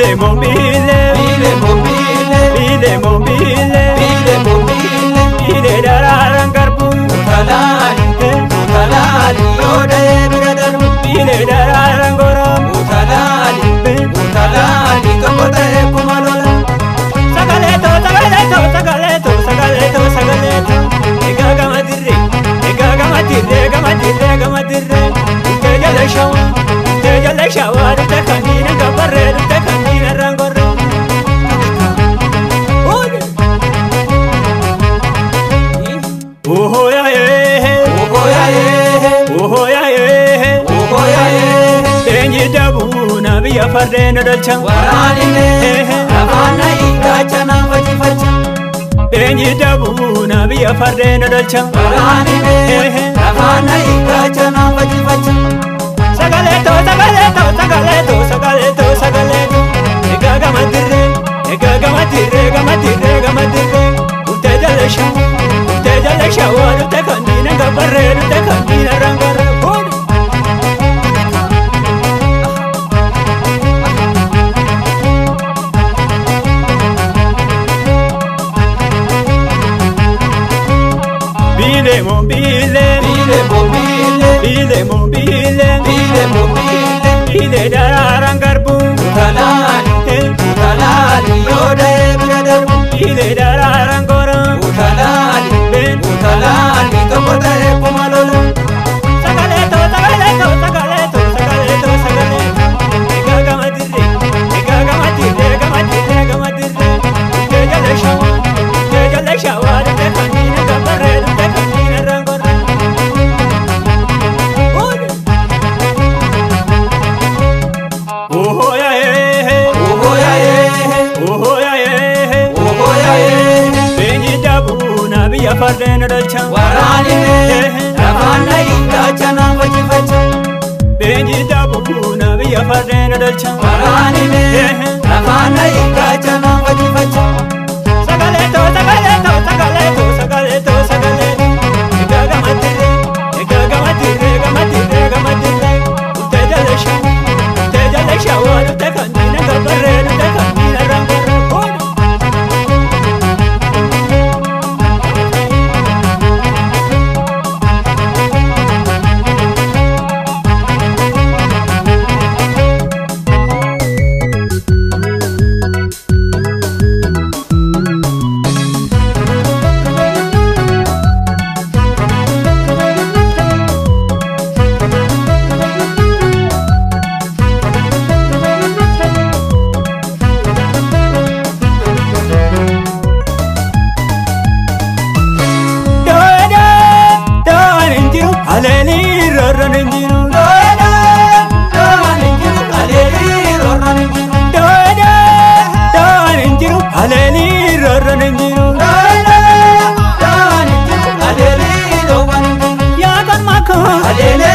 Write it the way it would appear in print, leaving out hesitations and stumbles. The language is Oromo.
bile mobile, bile mobile, bile mobile, bile mobile, bile dararan garbu, utalali, utalali, yode biradarbu, bile dararan goram, utalali, utalali, kapote kumalola. Sagaleto, sagaleto, sagaleto, sagaleto, sagaleto. Ega gamadire, gamadire, gamadire. Teja le shawa, te kanina gabarre, te kanina rangorre. Oh ya eh, Oho ya eh, oh ya eh, oho ya eh. tenyi dabu na biya farde na dalcha. Warani ne, abana ikacha na fachi facha. Tenyi dabu na biya farde na dalcha. Warani ne, abana ikacha na fachi facha. Sagaleto, sagaleto, sagaleto, sagaleto, sagaleto. Ega gamadire, gamadire, gamadire. Teja le shawa, te kanina gabarre, te kanina rangorre. Bile mobile, Bile mobile, bile mobile, bile mobile, bile dararan garbu, utalali, utalali, yode biradarbu, bile dararan goram, utalali, utalali, kapote kumalola. sagaleto, sagaleto, sagaleto, sagaleto, sagaleto. Ega gamadire, gamadire, gamadire. Teja le shawa, te kanina gabarre, te kanina rangorre. Oh ya eh, Oho ya eh, oh ya eh. oho ya eh. Tenyi dabu na biya farde na dalcha. Warani ne, abana ikacha na fachi facha. Tenyi dabu na biya farde na dalcha. Warani ne, abana ikacha na fachi facha. Sagaleto, sagaleto, sagaleto, sagaleto, sagaleto. Ega gamadire, gamadire, gamadire. Teja le shawa, te kanina gabarre, te kanina rangorre. Aleli rorron injiru, Doeda, doan injiru, aleli rorron injiru. doeda, doan injiru. Aleli rorron injiru, Doeda, doan injiru, aleli doan injiru. ya kan mako. Alele